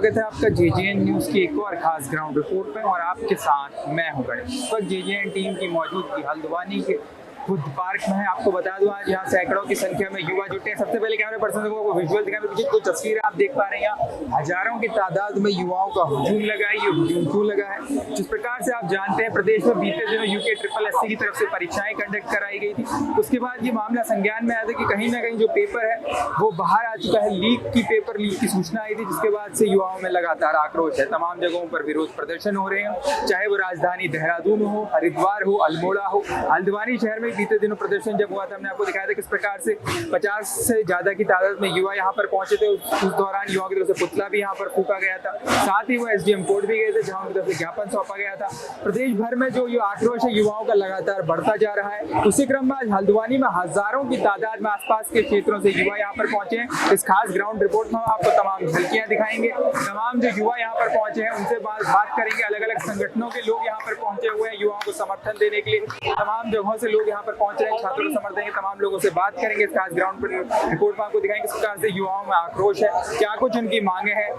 स्वागत है आपका जेजेएन न्यूज़ की एक और खास ग्राउंड रिपोर्ट में और आपके साथ मैं हूं गणेश। इस वक्त जेजेएन टीम की मौजूदगी हल्द्वानी के बुद्ध पार्क में है। आपको बता दूं आज यहाँ सैकड़ों की संख्या में युवा जुटे हैं। सबसे पहले कैमरे पर्सन को विजुअल दिखाने पीछे कुछ तस्वीरें आप देख पा रहे हैं। यहाँ हजारों की तादाद में युवाओं का हुजूम लगा है। ये हुजूम क्यों लगा है? जिस प्रकार से आप जानते हैं प्रदेश में बीते दिनों यूके SSSC की तरफ से परीक्षाएं कंडक्ट कराई गई थी। उसके बाद ये मामला संज्ञान में आया था कि कहीं ना कहीं जो पेपर है वो बाहर आ चुका है। पेपर लीक की सूचना आई थी, जिसके बाद से युवाओं में लगातार आक्रोश है। तमाम जगहों पर विरोध प्रदर्शन हो रहे हैं, चाहे वो राजधानी देहरादून हो, हरिद्वार हो, अल्मोड़ा हो। हल्द्वानी शहर में बीते दिनों प्रदर्शन जब हुआ था, हमने आपको दिखाया था किस प्रकार से 50 से ज्यादा की तादाद में युवा यहाँ पर पहुंचे थे। उस दौरान युवाओं की तरफ से पुतला भी यहाँ पर फूका गया था। साथ ही वो SDM कोर्ट भी गए थे, जहाँ उनकी तरफ से ज्ञापन सौंपा गया था। प्रदेश भर में जो ये आक्रोश है युवाओं का लगातार बढ़ता जा रहा है। उसी क्रम में आज हल्द्वानी में हजारों की तादाद में आसपास के क्षेत्रों से युवा यहाँ पर पहुंचे हैं। इस खास ग्राउंड रिपोर्ट में आपको तमाम झलकियां दिखाएंगे। तमाम जो युवा यहाँ पर पहुंचे हैं उनसे बात करेंगे। अलग अलग संगठनों के लोग यहाँ पर पहुंचे हुए हैं युवाओं को समर्थन देने के लिए। तमाम जगहों से लोग यहाँ पर पहुंच रहे हैं, छात्रों को समर्थन देंगे। तमाम लोगों से बात करेंगे। इस खास ग्राउंड पर रिपोर्ट में आपको दिखाएंगे किस प्रकार से युवाओं में आक्रोश है, क्या कुछ उनकी मांगे हैं,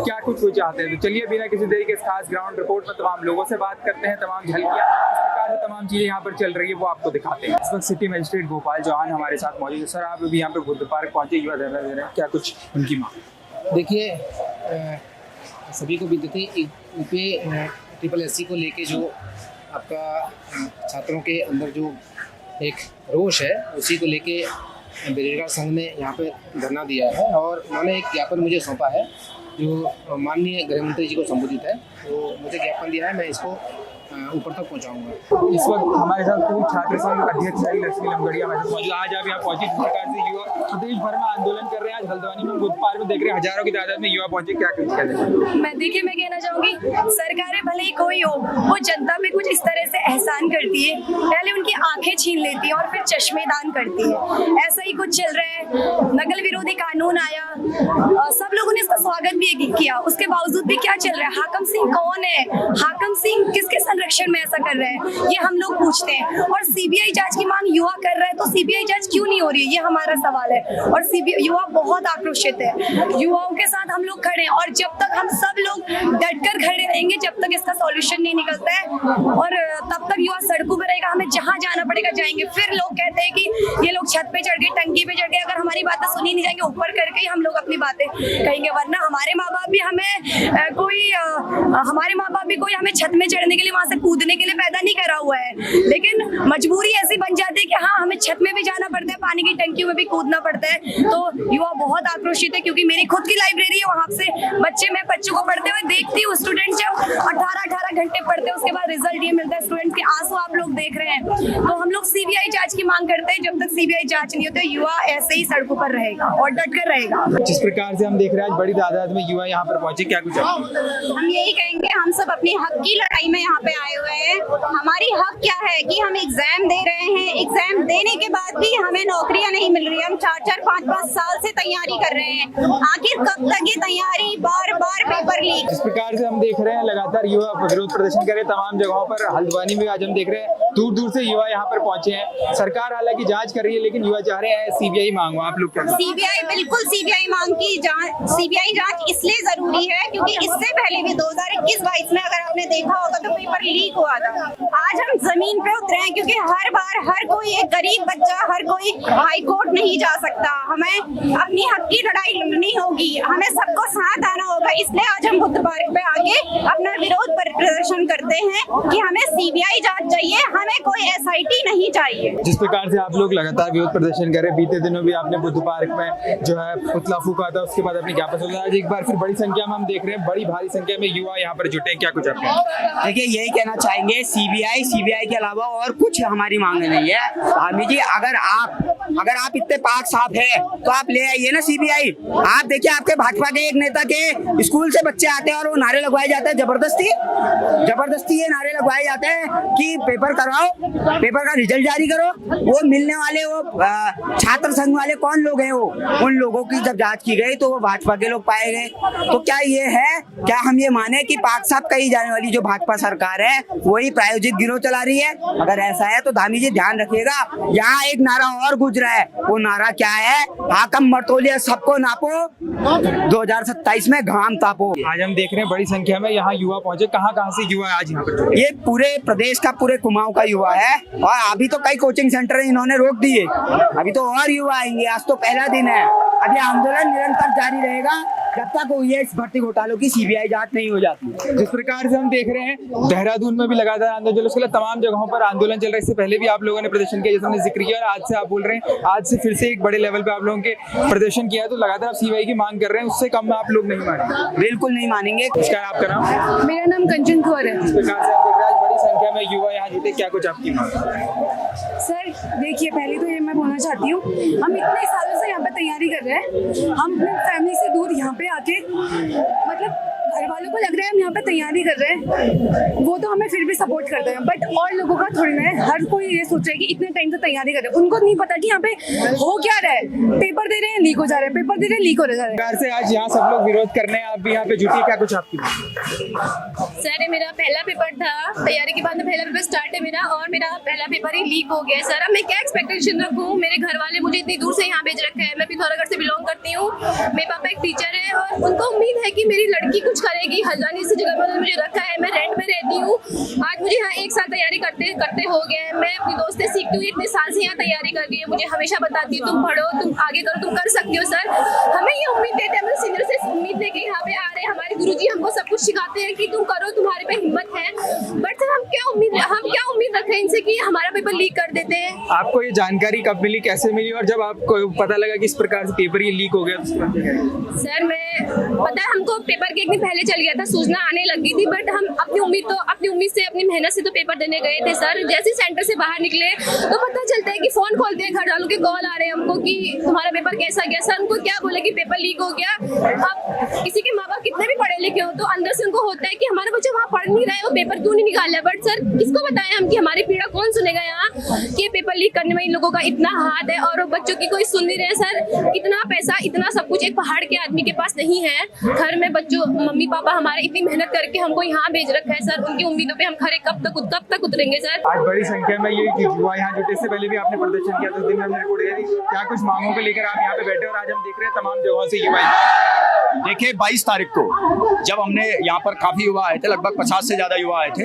क्या कुछ वो चाहते हैं। तो चलिए बिना किसी देरी के इस खास ग्राउंड रिपोर्ट में तमाम लोगों से बात करते हैं। तमाम झलकियां इस प्रकार से तमाम चीजें यहाँ पर चल रही है वो आपको दिखाते हैं। इस वक्त सिटी मजिस्ट्रेट गोपाल चौहान हमारे साथ मौजूद है। सर, आप अभी यहाँ पे बुद्ध पार्क पहुंचे, युवा धरना दे रहे हैं, क्या कुछ उनकी मांग? देखिए, सभी को बीते थे यूपी SSSC को लेके जो आपका छात्रों के अंदर जो एक रोष है, उसी को लेके बेरोजगार संघ ने यहाँ पे धरना दिया है और उन्होंने एक ज्ञापन मुझे सौंपा है जो माननीय गृह मंत्री जी को संबोधित है। तो मुझे ज्ञापन दिया है, मैं इसको ऊपर तक पहुँचाऊँगा। इस वक्त हमारे साथ पूर्व छात्र संघ अध्यक्ष लक्ष्मी लमगड़िया मौजूद। आज आप यहाँ पहुंचे, जिस प्रकार से युवा प्रदेश भर में आंदोलन कर रहे हैं, आज हल्द्वानी में बुद्ध पार्क में देख रहे हैं हजारों की तादाद में युवा पहुंचे, क्या कुछ कहते हैं? मैं कहना चाहूंगी, सरकारें भले ही कोई हो, वो जनता पे कुछ इस तरह से एहसान करती है, पहले उनकी आंखें छीन लेती है और फिर चश्मे दान करती है। ऐसा ही कुछ चल रहा है। नकल विरोधी कानून आया, सब लोगों ने इसका स्वागत भी किया, उसके बावजूद भी क्या चल रहा है? हाकम सिंह कौन है? हाकम सिंह किसके संरक्षण में ऐसा कर रहे हैं, ये हम लोग पूछते हैं। और CBI जांच की मांग युवा कर रहे हैं, तो CBI जांच क्यों नहीं हो रही है, ये हमारा सवाल है। और युवा बहुत आक्रोशित है, युवाओं के साथ हम लोग खड़े हैं और जब तक हम सब लोग डटकर खड़े रहेंगे, जब तक इसका सॉल्यूशन नहीं निकलता है और तब तक युवा सड़कों पर रहेगा। हमें जहां जाना पड़ेगा जाएंगे। फिर लोग कहते हैं कि ये लोग छत पे चढ़ गए, टंकी पे चढ़ गए। अगर हमारी बातें सुनी नहीं जाएंगी, ऊपर करके ही हम लोग अपनी बातें कहेंगे। वरना हमारे माँ बाप भी हमें छत में चढ़ने के लिए, वहां से कूदने के लिए पैदा नहीं करा हुआ है, लेकिन मजबूरी ऐसी बन जाती है कि हाँ, हमें छत में भी जाना पड़ता है, पानी की टंकियों में भी कूदना पड़ता है। तो युवा बहुत आक्रोशित है, क्योंकि मेरी खुद की लाइब्रेरी है, वहां से बच्चों को पढ़ते हुए देखती हूँ। स्टूडेंट जब 18 घंटे पढ़ते हैं, उसके बाद रिजल्ट ये मिलता है, स्टूडेंट के आंसू आप लोग देख रहे हैं। तो हम लोग CBI जांच की मांग करते हैं। जब तक CBI जांच नहीं होती, युवा ऐसे ही सड़कों पर रहेगा और डटकर रहेगा। जिस प्रकार से हम देख रहे हैं आज बड़ी तादाद में युवा यहाँ पर पहुंचे, क्या कुछ हम यही कहेंगे, हम सब अपनी हक की लड़ाई में यहाँ पे आए हुए हैं। हमारी हक क्या है कि हम एग्जाम दे रहे हैं, एग्जाम देने के बाद भी हमें नौकरियां नहीं मिल रही। हम 4-4, 5-5 साल से तैयारी कर रहे हैं। आखिर कब तक ये तैयारी? बार बार पेपर लीक। जिस प्रकार से हम देख रहे हैं लगातार युवा विरोध प्रदर्शन कर रहे हैं तमाम जगहों पर। हल्द्वानी में आज हम देख रहे हैं दूर दूर से युवा यहाँ पर पहुंचे हैं। सरकार हालांकि जांच कर रही है, लेकिन युवा चाह रहे हैं CBI मांगो। आप लोग क्या? CBI, बिल्कुल CBI मांग की जांच। CBI जांच इसलिए जरूरी है क्योंकि इससे पहले भी 2021-22 में अगर आपने देखा होगा तो पेपर लीक हुआ था। आज हम जमीन पे उतरे हैं क्योंकि हर बार हर कोई, एक गरीब बच्चा, हर कोई हाई कोर्ट नहीं जा सकता। हमें अपनी हक की लड़ाई लड़नी होगी, हमें सबको साथ आना होगा। इसलिए आज हम बुद्ध पार्क पे आके अपना विरोध प्रदर्शन करते हैं कि हमें CBI जांच चाहिए, हमें कोई SIT नहीं चाहिए। जिस प्रकार से आप लोग लगातार विरोध प्रदर्शन कर रहे हैं, बीते दिनों भी आपने बुद्ध पार्क में जो है पुतला फूका था, उसके बाद अपने ज्ञापन सौंपा। आज एक बार फिर बड़ी संख्या में हम देख रहे हैं, बड़ी भारी संख्या में युवा यहाँ पर जुटे, क्या कुछ आपने? देखिए, यही कहना चाहेंगे, CBI के अलावा और कुछ हमारी मांग नहीं है। हामी जी, अगर आप इतने पाक साफ है तो आप ले आइए ना CBI। आप देखिए, आपके भाजपा के एक नेता के स्कूल से बच्चे आते हैं और वो नारे लगवाए जाते हैं जबरदस्ती। जबरदस्ती ये नारे लगवाए जाते हैं कि पेपर करवाओ, पेपर का रिजल्ट जारी करो। वो मिलने वाले वो छात्र संघ वाले कौन लोग हैं, वो उन लोगों की जब जांच की गई तो वो भाजपा के लोग पाए गए। तो क्या ये है, क्या हम ये माने कि पाक साहब कही जाने वाली जो भाजपा सरकार है वही प्रायोजित गिरोह चला रही है? अगर ऐसा है तो धामी जी ध्यान रखिएगा, यहाँ एक नारा और गूंज रहा है। वो नारा क्या है? हाकम मर्तोलिया सबको नापो, 2027 में घाम तापो। आज हम देख रहे हैं बड़ी संख्या में यहाँ युवा पहुंचे। कहाँ से युवा आज यहाँ पर? ये पूरे प्रदेश का, पूरे कुमाऊं का युवा है। और अभी तो कई कोचिंग सेंटर इन्होंने रोक दिए, अभी तो और युवा आएंगे। आज तो पहला दिन है। अब ये आंदोलन निरंतर जारी रहेगा जब तक ये इस भर्ती घोटालों की सीबीआई जांच नहीं हो जाती। जिस प्रकार से हम देख रहे हैं देहरादून में भी लगातार आंदोलन, उसके लिए तमाम जगहों पर आंदोलन चल रहा है। इससे पहले भी आप लोगों ने प्रदर्शन किया, जैसे हमने जिक्र किया, और आज से आप बोल रहे हैं आज से फिर से एक बड़े लेवल पे आप लोगों के प्रदर्शन किया है। तो लगातार आप सीबीआई की मांग कर रहे हैं, उससे कम आप लोग नहीं मानेंगे? बिल्कुल नहीं मानेंगे। नमस्कार, आपका नाम? मेरा नाम कंचन कौर है। जिस प्रकार से हम देख रहे हैं आज बड़ी संख्या में युवा यहाँ जुटे, क्या कुछ आपकी मांग? सर देखिए, पहले तो ये मैं बोलना चाहती हूँ, हम इतने सालों से यहाँ पे तैयारी कर रहे हैं, हम अपने फैमिली से दूर यहाँ पे आके, मतलब घर वालों को लग रहा है हम यहाँ पे तैयारी कर रहे हैं, वो तो हमें फिर भी सपोर्ट करते हैं, बट और लोगों का थोड़ी ना है। हर कोई ये सोच रहा है कि इतने टाइम से तैयारी कर रहे हैं, उनको नहीं पता कि यहाँ पे हो क्या रहा है। पेपर दे रहे हैं, लीक हो जा रहे हैं, पेपर दे रहे हैं, लीक हो जा रहे हैं। प्रकार से आज यहाँ सब लोग विरोध करने हैं, आप भी यहाँ पे जुटी, क्या कुछ आपकी? सर मेरा पहला पेपर था, तैयारी के बाद में पहला पेपर स्टार्ट है मेरा, और मेरा पहला पेपर ही लीक हो गया। सर अब मैं क्या एक्सपेक्टेशन रखूँ? मेरे घर वाले मुझे इतनी दूर से यहाँ भेज रखा है। मैं पिथौरागढ़ से बिलोंग करती हूँ, मेरे पापा एक टीचर है और उनको उम्मीद है कि मेरी लड़की कुछ करेगी। हल्द्वानी से जगह पर मुझे रखा है, मैं रेंट में रहती हूँ। आज मुझे यहाँ 1 साल तैयारी करते हो गया है। मैं अपनी दोस्त से सीखती हूँ, इतने साल से यहाँ तैयारी कर रही है, मुझे हमेशा बताती है तुम पढ़ो, तुम आगे करो, तुम कर सकती हो। सर हमें ये उम्मीद देते हैं, हम सीनियर से उम्मीद लेके यहाँ पे आ रहे हैं। हमारे गुरुजी हमको सब कुछ सिखाते हैं कि तुम करो, तुम्हारे पे हिम्मत है। बट सर हम क्या उम्मीद रखें इनसे कि हमारा पेपर लीक कर देते हैं? आपको ये जानकारी कब मिली, कैसे मिली, और जब आपको पता लगा कि इस प्रकार से पेपर ये लीक हो गया? सर मैं पता है हमको पेपर के एक दिन पहले चल गया था, सूचना आने लगी थी, बट हम अपनी उम्मीद से, अपनी मेहनत से तो पेपर देने गए थे। सर जैसे सेंटर से बाहर निकले तो पता चलता है कि फोन खोलते हैं, घर वालों के कॉल आ रहे हैं हमको कि तुम्हारा पेपर कैसा गया। सर उनको क्या बोले कि पेपर लीक हो गया। अब किसी के माँ बाप कितने भी पढ़े लिखे हो तो अंदर से उनको होता है कि हमारा बच्चा वहाँ पढ़ नहीं रहा है, वो पेपर क्यों नहीं निकाल रहा है। बट सर किसको बताएं हम कि हमारी पीड़ा कौन सुनेगा यहाँ, कि पेपर लीक करने में इन लोगों का इतना हाथ है और वो बच्चों की कोई सुन नहीं रहे। सर इतना पैसा, इतना सब कुछ एक पहाड़ के आदमी के पास नहीं है। घर में बच्चों, मम्मी पापा हमारे इतनी मेहनत करके हमको यहाँ भेज रखा है। सर उनकी उम्मीदों पे हम खरे कब तक उतरेंगे? सर आज बड़ी संख्या में ये युवा यहाँ जुटे, से पहले भी आपने प्रदर्शन किया था, उस दिन में हमने रिपोर्ट किया थी। क्या कुछ मांगों को लेकर आप यहाँ पे बैठे और आज हम देख रहे हैं तमाम जगहों से युवा? देखिए 22 तारीख को जब हमने यहाँ पर काफी युवा आए थे, लगभग 50 से ज्यादा युवा आए थे,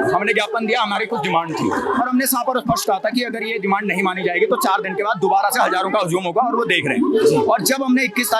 हमने ज्ञापन दिया, हमारी कुछ डिमांड थी और हमने साफ और स्पष्ट कहा था कि अगर ये डिमांड नहीं मानी जाएगी तो 4 दिन के बाद दोबारा से हजारों का हजूम होगा और वो देख रहे हैं। और जब हमने 22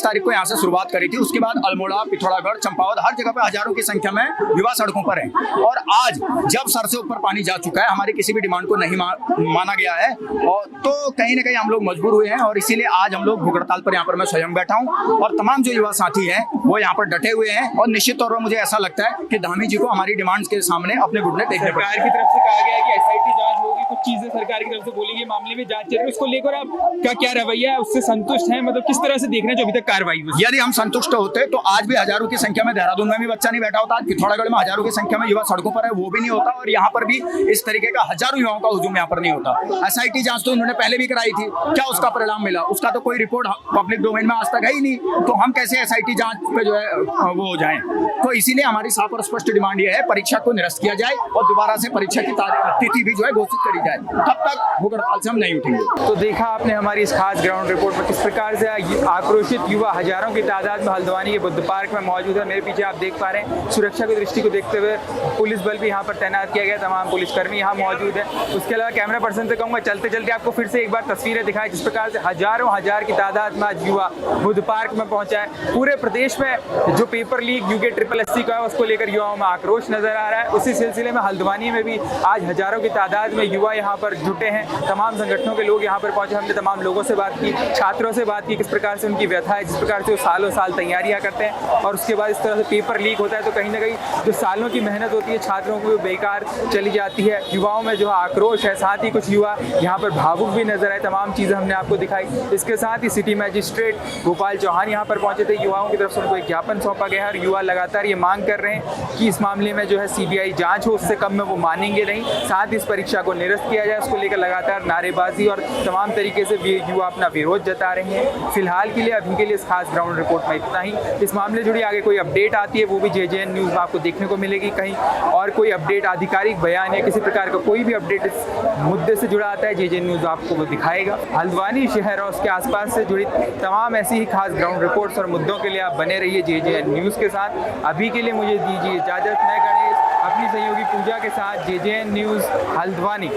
तारीख को यहाँ से शुरुआत करी थी, उसके बाद अल्मोड़ा, पिथौरागढ़, चंपावत, हर जगह पे हजारों की संख्या में युवा सड़कों पर हैं। और आज जब सर से ऊपर पानी जा चुका है, हमारी किसी भी डिमांड को नहीं माना गया है, और तो कहीं ना कहीं हम लोग मजबूर हुए हैं और इसीलिए आज हम लोग भूख हड़ताल पर यहाँ पर मैं स्वयं बैठा हूँ और तमाम जो युवा साथी हैं वो यहाँ पर डटे हुए हैं। और निश्चित तौर पर मुझे ऐसा लगता है कि धामी जी को हमारी डिमांड्स के सामने अपने घुटने टेकने पड़ेंगे। सरकार की तरफ से कहा गया है कि एसआईटी जांच होगी, कुछ चीजें सरकार की तरफ से बोलेंगे, मामले में जांच चल रही है, उसको लेकर आपका क्या रवैया है? उससे संतुष्ट हैं? मतलब किस तरह से देख रहे हैं जो अभी तक कार्रवाई हुई? यदि हम संतुष्ट होते तो आज भी हजारों की संख्या में देहरादून में भी बच्चा नहीं बैठा होता, आज पिथौरागढ़ में हजारों की संख्या में युवा सड़कों पर है वो भी नहीं होता, और यहाँ पर भी इस तरीके का हजारों युवाओं का हुजूम यहाँ पर नहीं होता। एसआईटी जांच तो इन्होंने पहले भी कराई थी, क्या उसका परिणाम मिला? उसका तो कोई रिपोर्ट पब्लिक डोमेन में आज तक है ही नहीं, तो हम कैसे एसआईटी जांच पे जो है वो हो जाएं? तो इसीलिए हमारी साफ और स्पष्ट डिमांड ये है, परीक्षा को निरस्त किया जाए और दोबारा से परीक्षा की तिथि भी जो है घोषित करी जाए, तब तक भूख हड़ताल से हम नहीं उठेंगे। तो देखा आपने हमारी इस खास ग्राउंड रिपोर्ट पर किस प्रकार से आक्रोशित युवा हजारों की तादाद में हल्द्वानी के बुद्ध पार्क में मौजूद है। मेरे पीछे आप देख पा रहे हैं, सुरक्षा की दृष्टि को देखते हुए पुलिस बल भी यहाँ पर तैनात किया गया, तमाम पुलिसकर्मी यहाँ मौजूद है। उसके अलावा कैमरा पर्सन से कहूँगा चलते चलते आपको फिर से एक बार तस्वीरें दिखाएं जिस प्रकार से हजार की तादाद में आज युवा बुद्ध पार्क में पहुंचा है। पूरे प्रदेश में जो पेपर लीक यूके SSC का है उसको लेकर युवाओं में आक्रोश नजर आ रहा है। उसी सिलसिले में हल्द्वानी में भी आज हजारों की तादाद में युवा यहाँ पर जुटे हैं। तमाम संगठनों के लोग यहाँ पर पहुंचे। हमने तमाम लोगों से बात की, छात्रों से बात की, किस प्रकार से उनकी व्यथा है, जिस प्रकार से वो सालों साल तैयारियां करते हैं और उसके बाद इस तरह से पेपर लीक होता है तो कहीं ना कहीं जो सालों की मेहनत होती है छात्रों को बेकार चली जाती है। युवाओं में जो आक्रोश है, साथ ही कुछ युवा यहाँ पर भावुक भी नजर आए। तमाम चीज़ें हमने आपको दिखाई। इसके साथ ही सिटी मैजिस्ट्रेट गोपाल चौहान यहाँ पर पहुंचे थे। युवाओं की तरफ से उनको एक ज्ञापन सौंपा गया है और युवा लगातार ये मांग कर रहे हैं कि इस मामले में जो है सीबीआई जांच हो, उससे कम में वो मानेंगे नहीं। साथ ही इस परीक्षा को निरस्त किया जाए, उसको लेकर लगातार नारेबाजी और तमाम तरीके से युवा अपना विरोध जता रहे हैं। फिलहाल के लिए अभी के लिए इस खास ग्राउंड रिपोर्ट में इतना ही। इस मामले जुड़ी आगे कोई अपडेट आती है वो भी JJN न्यूज़ में आपको देखने को मिलेगी। कहीं और कोई अपडेट, आधिकारिक बयान या किसी प्रकार का कोई भी अपडेट इस मुद्दे से जुड़ा आता है JJN न्यूज़ आपको वो दिखाएगा। हल्द्वानी शहर और उसके आसपास से जुड़ी तमाम ऐसी ही खास ग्राउंड रिपोर्ट्स और मुद्दों के लिए आप बने रहिए JJN न्यूज़ के साथ। अभी के लिए मुझे दीजिए इजाज़त। मैं गणेश अपनी सहयोगी पूजा के साथ JJN न्यूज़ हल्द्वानी।